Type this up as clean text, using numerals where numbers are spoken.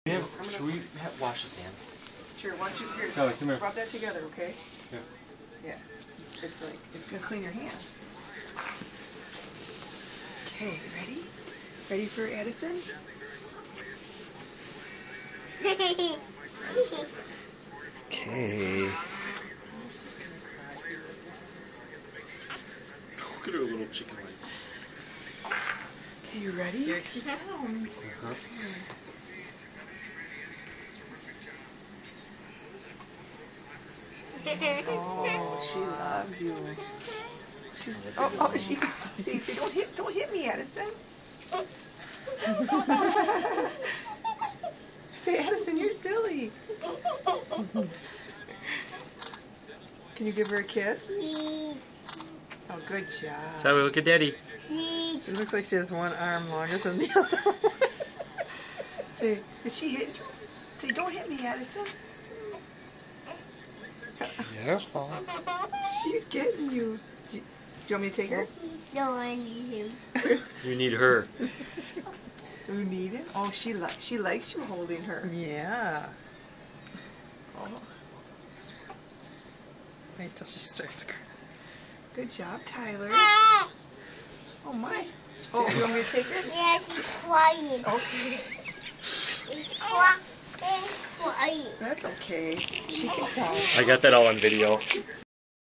Should we wash his hands? Sure, why don't you, here, Kelly, come here. rub that together, okay? Yeah. Yeah. It's like, it's gonna clean your hands. Okay, ready? Ready for Addison? Okay. Look at her little chicken legs. Okay, you ready? Here she comes. Oh, she loves you. She's, see, don't hit me, Addison. Say, Addison, you're silly. Can you give her a kiss? Oh, good job. Tyler, look at Daddy. She looks like she has one arm longer than the other. Say, is she hitting you? Say, don't hit me, Addison. Careful. She's getting you. Do you want me to take her? No, I need him. You need her. You need it? Oh, she likes you holding her. Yeah. Oh. Wait till she starts crying. Good job, Tyler. Oh my. Oh, you want me to take her? Yeah, she's crying. Okay. She's crying. That's okay. She can cry. I got that all on video.